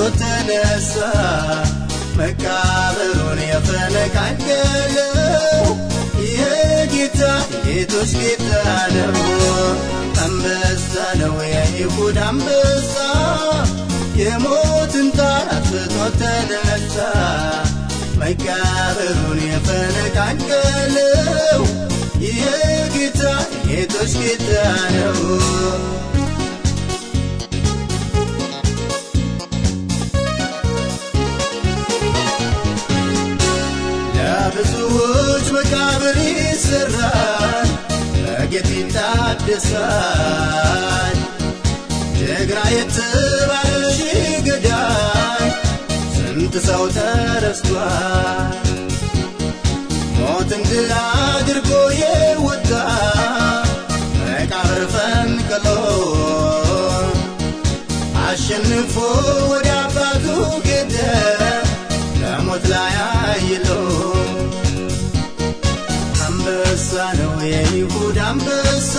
تنسى مكابرون يفنكاكلو يجيتا يتوش كتانو أمبسا نويا يفود أمبسا يموت انتارت تنسى مكابرون يفنكاكلو يجيتا يتوش كتانو بزوج مكابري سران لقيتي تعدسان جقرا يتبالشي قدان سنت صوت رستوان موت اندل عدرقو يودان አልፎ ወደ አባቱ ጌደ ለሞት ላይ አይሎ አንበሳ ነው የይሁዳ አንበሳ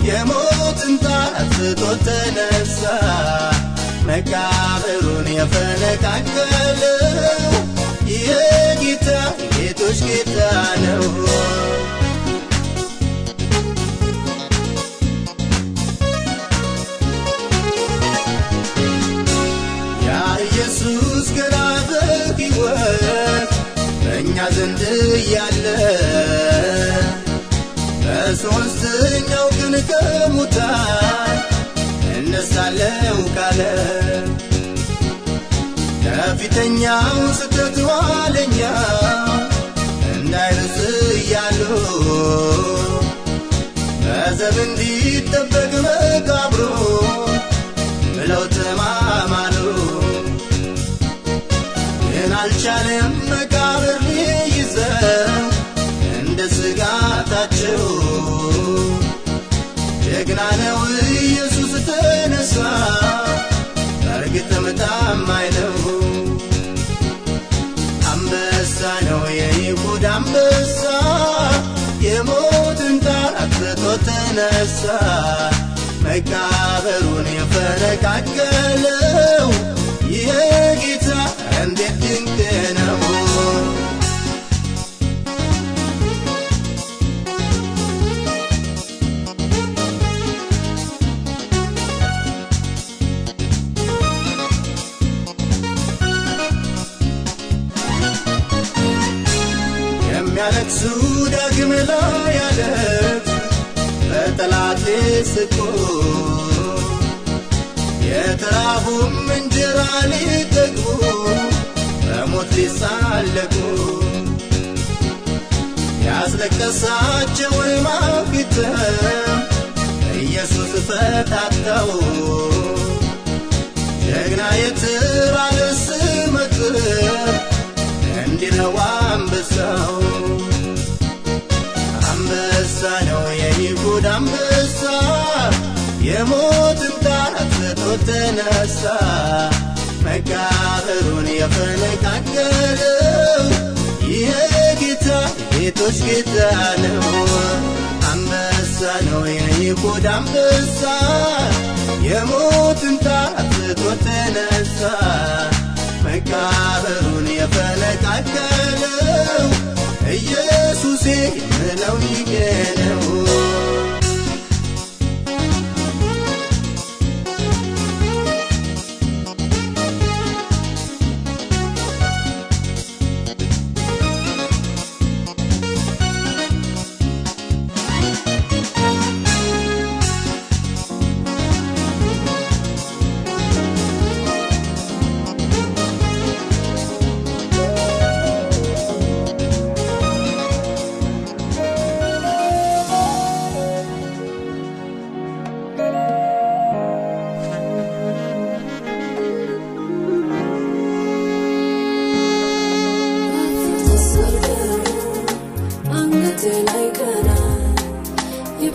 የሞትን ጣር አጥፍቶት ተነሳ መቃብሩን የፈነቃቀለው የጌታ ጌቶች ጌታ ነው። ያ ኢየሱስ ገና በሕይወት በእኛ ዘንድ እያለ በሦስተኛው ቀን ከሙታን እነሳለሁ ካለ ከፊተኛው ስህተት ኋለኛው እንዳይርስ እያሉ በዘብ እንዲጠበቅ መቃብሩ ብለው ተማማሉ። ግን አልቻለም መቃብር ሊይዘው እንደ ስጋታቸው ጀግና ነው ኢየሱስ ተነሳ በእርግጥም ታማኝ ነው። አንበሳ ነው የይሁዳ አንበሳ የሞትን ጣር አጥፍቶት ተነሳ መቃብሩን የፈነቃቀለው ይሄ ጌታ እንዴት ድንቅ ነው። የሚያለቅሱ ዳግም ላያለቅሱ በጠላቴ ስቆ የተራቡም እንጀራ ሊጠግቡ በሞት ሊሳለቁ ያስለቀሳቸውን ማኅተም ኢየሱስ ፈታተው ጀግና የተባለ ስመጥር እንዲህ ነው አንበሳው። አንበሳ ነው የይሁዳ አንበሳ የሞትን ጣር አጥፍቶት ተነሳ መቃብሩን የፈነቃቀለው ይሄ ጌታ ጌቶች ጌታ ነው። አንበሳ ነው የይሁዳ አንበሳ የሞትን ጣር አጥፍቶት ተነሳ መቃብሩን የፈነቃቀለው ኢየሱሴ የምለው ይሄ ነው።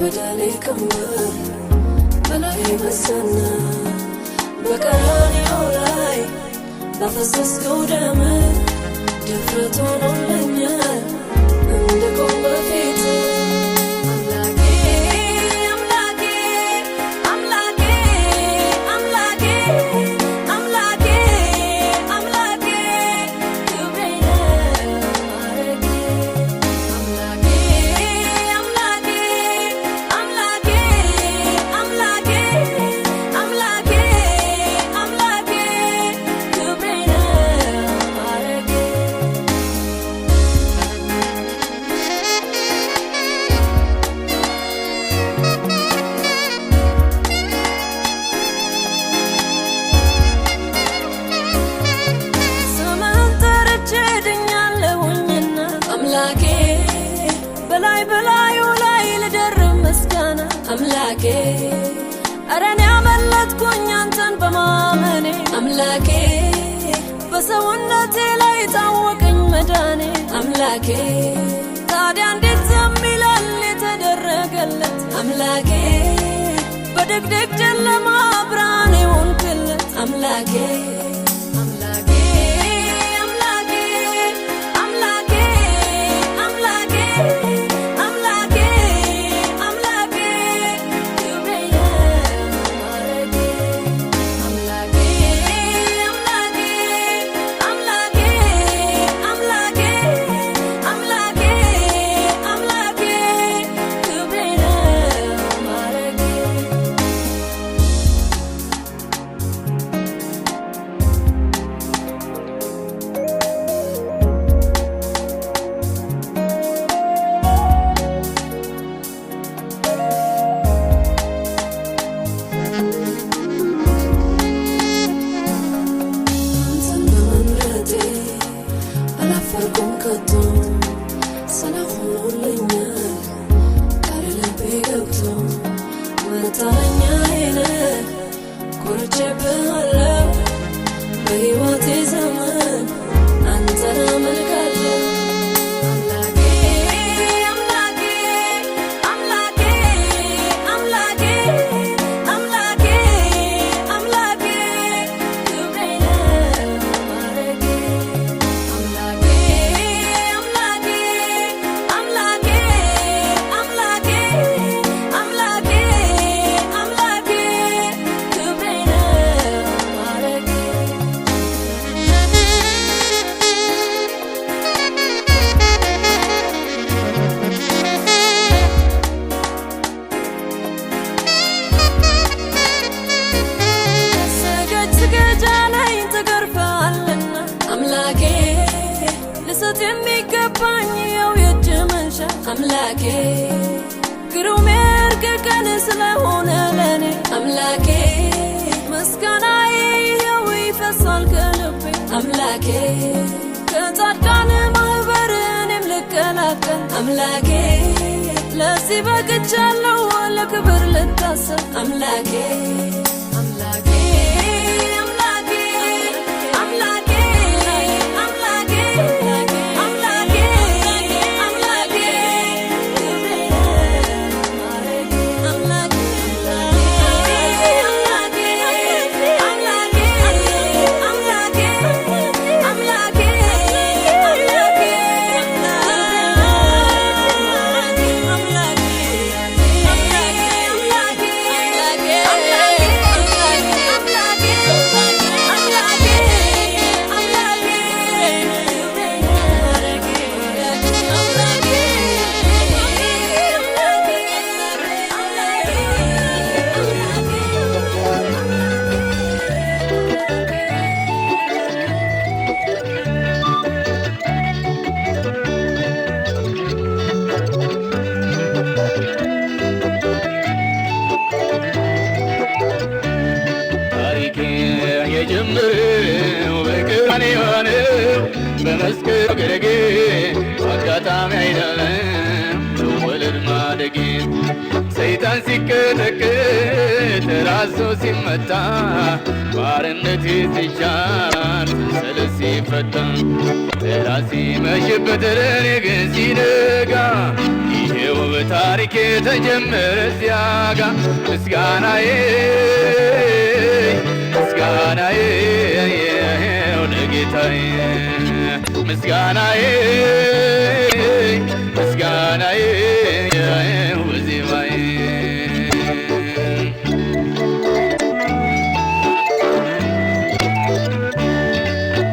በደሌ ክምር በላይ በሰና በቀራንዮ ላይ ባፈሰስከው ደም ድፍረት ሆኖልኛል እንድቆም በፊት አምላኬ አረኔ አመለጥኩኝ አንተን በማመኔ አምላኬ በሰውነቴ ላይ ታወቀኝ መዳኔ አምላኬ ታዲያ እንዴት ዝም ይላል የተደረገለት አምላኬ በድቅድቅ ጨለማ ብርሃን ሆንክለት አምላኬ አምላኬ ግሩም እርግቀን ስለሆነ ለኔ አምላኬ ምስጋናዬ ይኸው ይፈሳል ከልቤ አምላኬ ከጻድቃን ማህበር እኔም ልቀላቀል አምላኬ ለዚህ በቅቻለሁ ለክብር ልታሰብ አምላኬ የጀመረው በቀራንዮ ነው በመስቀሉ ግርጌ አጋጣሚ አይደለም መወለድ ማደጌ ሰይጣን ሲቀጠቀጥ ራሱ ሲመታ ባርነት ሲሻር ሰንሰለት ሲፈታ ጠላት ሲመሽበት ለኔ ግን ሲነጋ ይሄው በታሪኬ ተጀመረ ሲያጋ ምስጋናዬ ለጌታዬ ምስጋናዬ ወዜማዬ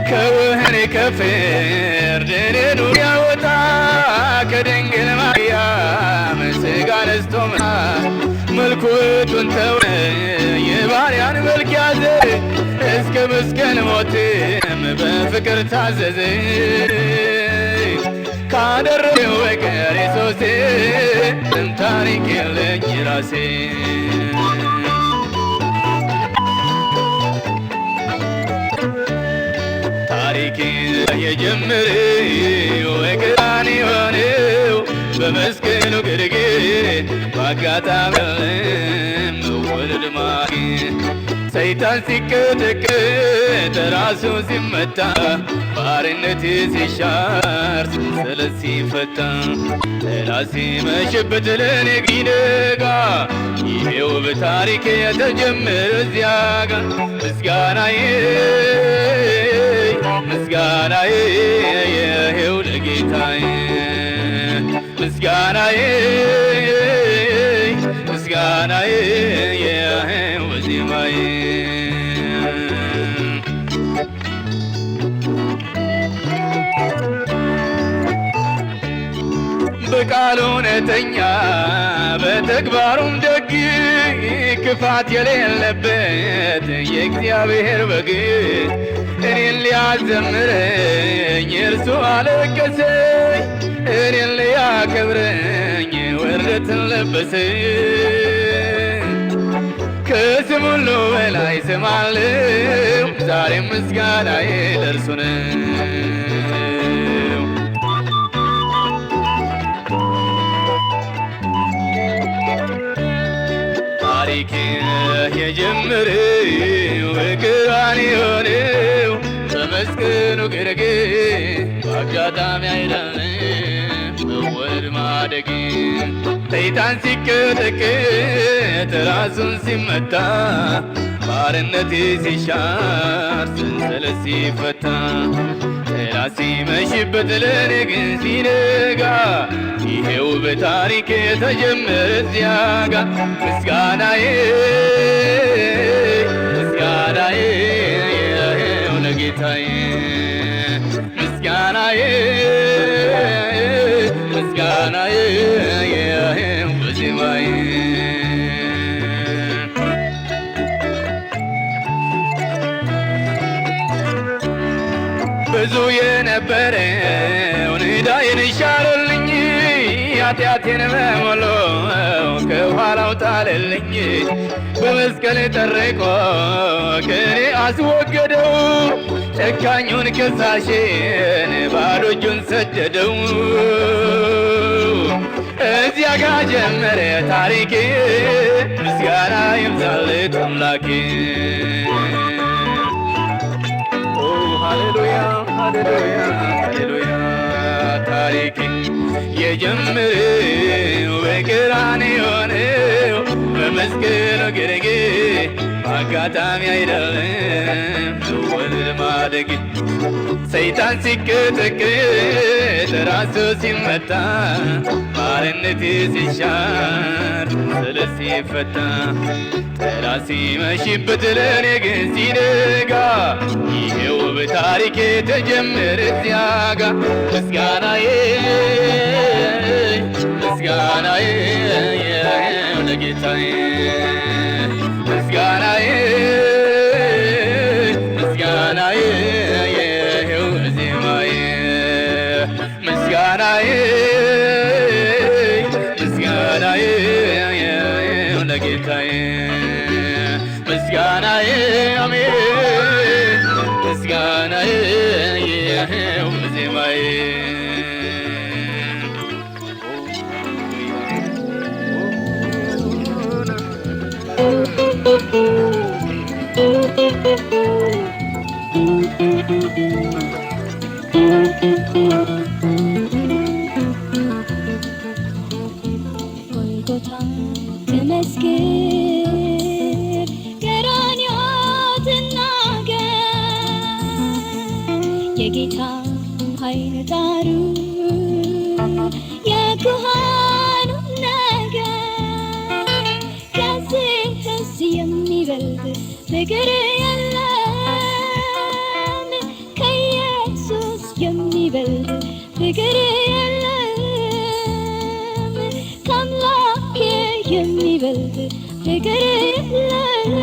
ከወህኒ ከፍርድ እኔኑ ያወጣ ከድንግል ማርያም ሥጋ ነስቶ መልኩቱን ተወ የባሪያን መልክ ያዘ እስከ መስቀል ሞትም በፍቅር ታዘዘ ካደረገው በቀር ኢየሱሴ ታሪክ የለኝ ራሴ ታሪኬ የጀመረው በቀራንዮ ነው በመስቀሉ ግርጌ በአጋጣሚ መወለድ ማግኘት ሰይጣን ሲቀጠቀጥ ራሱ ሲመታ ባርነት ሲሻር ሰንሰለት ሲፈታ ጠላት ሲመሽበት ለኔ ቢነጋ ይሄው በታሪክ የተጀመረ እዚያ ጋር ምስጋናዬ ምስጋናዬ ይሄው ለጌታዬ ምስጋናዬ ምስጋናዬ ይሄው ዜማዬ በቃሉ እውነተኛ በተግባሩም ደግ ክፋት የሌለበት የእግዚአብሔር በግ እኔን ሊያዘምረኝ እርሱ አለቀሰኝ እኔን ሊያከብረኝ ውርደትን ለበሰ ከስም ሁሉ በላይ ስም አለው ዛሬም ምስጋናዬ ለእርሱ ነው ታሪክ የጀመረው በቀራንዮ ነው በመስቀሉ ግርጌ በአጋጣሚ አይደለም መወለድ ማደግ ሰይጣን ሲቀጠቀጥ ራሱን ሲመታ ባርነቴ ሲሻር ሰንሰለት ሲፈታ ጠላት ሲመሽበት ለኔ ግን ሲነጋ ይሄው በታሪክ የተጀመረ እዚያ ጋር ምስጋናዬ ምስጋናዬ ይሄው ለጌታዬ ምስጋናዬ ምስጋናዬ ይሄው በዜማዬ ብዙ የነበረውን ዕዳዬን ሻረልኝ ኃጢአቴን በሙሉ ከኋላው ጣለልኝ በመስቀል ጠርቆ ከኔ አስወገደው ጨካኙን ከሳሼን ባዶ እጁን ሰደደው እዚያ ጋ ጀመረ ታሪኬ ምስጋና ይብዛለት አምላኬ ሃሌሉያ ሃሌሉያ ሃሌሉያ ታሪክ የጀመረው በቀራንዮ ነው በመስቀሉ ግርጌ በአጋጣሚ አይደለም መወለድ ማደግ ሰይጣን ሲቀጠቀጥ ራሱ ሲመታ ባርነቴ ሲሻር ሰንሰለት ሲፈታ ጠላት ሲመሽበት ለኔ ግን ሲነጋ ይሄው በታሪክ የተጀመረ እዚያ ጋር ምስጋናዬ ምስጋናዬ ይሄው ለጌታዬ ምስጋናዬ ምስጋናዬ ይሄው ዜማዬ ምስጋናዬ ምስጋናዬ ይሄው ለጌታዬ ምስጋናዬ አሜን ምስጋናዬ ይሄው ዜማዬ ጎልጎታ ተመስገን ቀራንዮ ትናገር የጌታ ኃይል ጣሩ የኩሃኑ ነገር ከዚህ የሚበልጥ ፍቅር የለም ከኢየሱስ የሚበልጥ ፍቅር የለም ከአምላኬ የሚበልጥ ፍቅር የለም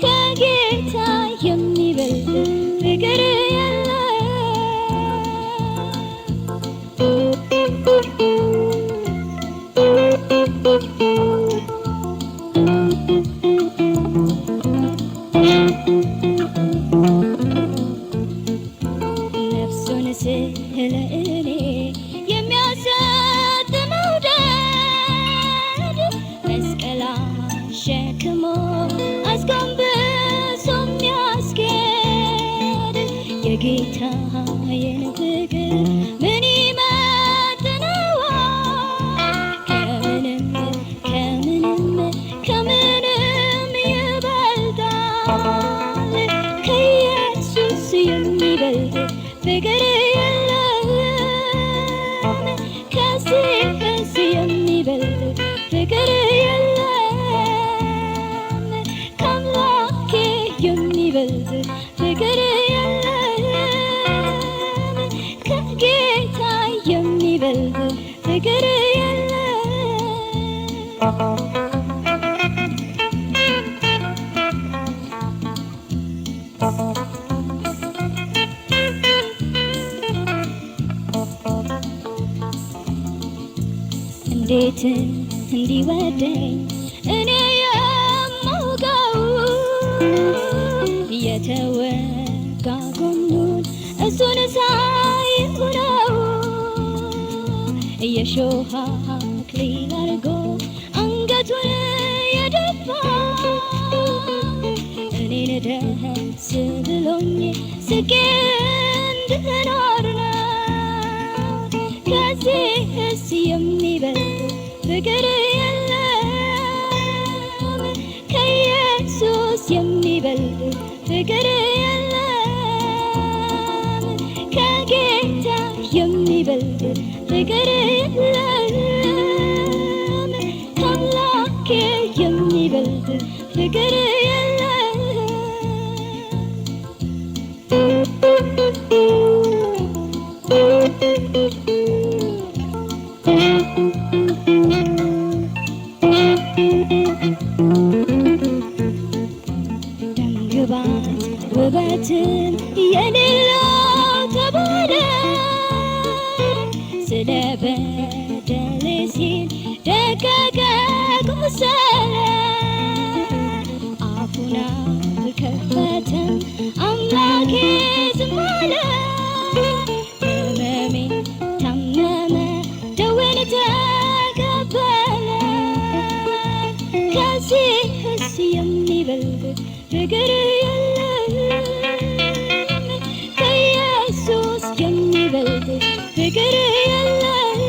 ከጌታ የሚበልጥ ፍቅር ነፍሱን ስለ እኔ የሚያሰጥ መውደድ መስቀል አሸክሞ አስጎንብሶ የሚያስኬድ የጌታዬን ፍቅር ምን ይመጥ ከዚህስ የሚበልጥ ፍቅር የለም ከአምላኬ የሚበልጥ ፍቅር የለም ከጌታ የሚበልጥ ፍቅር የለም እንዴት እንዲወደኝ እኔ የማውቀው የተወጋ ጎኑን እሱን ሳየው ነው የሾህ አክሊል አድርጎ አንገቱን የደፋ እኔን ደስ ብሎኝ ስቄ እንድኖር ነው ከዚህስ የሚበልጥ ፍቅር የለም ከኢየሱስ የሚበልጥ ፍቅር የለም ከጌታ የሚበልጥ ፍቅር የለም ከአምላኬ የሚበልጥ ፍቅር የለም ደምግባት ውበትን የሌለው ተባለ ስለ በደሌ ሲል ደቀቀ ቆሰለ አፉን አልከፈተም አምላኬ ዝም አለ ሕመሜን ታመመ ደዌን ተቀበለ ከዚህስ የሚበልጥ ፍቅር የለም ከኢየሱስ የሚበልጥ ፍቅር የለም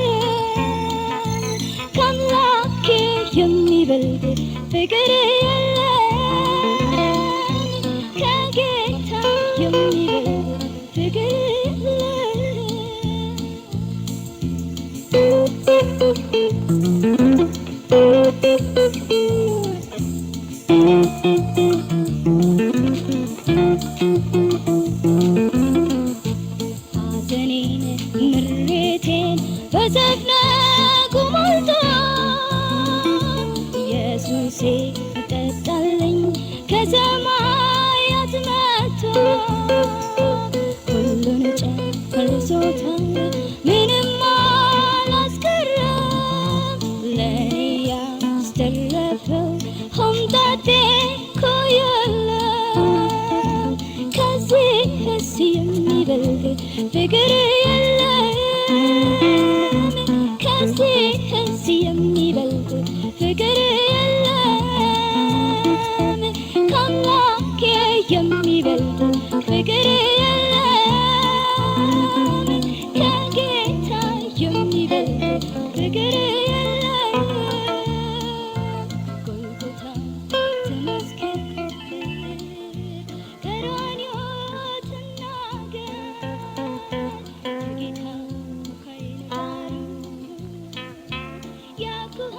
ከአምላኬ የሚበልጥ ፍቅር የለም ከጌታ የሚበልጥ ፍቅር ሐዘኔን ምሬቴን በዘፍነጉ ሞልቶ ኢየሱሴ ጠጣልኝ ከሰማያት መጥቶ ሁሉን ጨርሶታል ምንም አላስቀረም ለእኔ ያስተረፈው ሆምጣጤ እኮ የለም ከዚህስ የሚበልጥ ፍቅር የለም ከዚህስ የሚበልጥ ፍቅር የለም ከአምላኬ የሚበልጥ ፍቅር የለም ከጌታ የሚበልጥ ፍቅር የለም ጎልጎታ ተመስገን ቀራንዮ ትናገር ከጌታ ኃይል ጋር ያኩሃ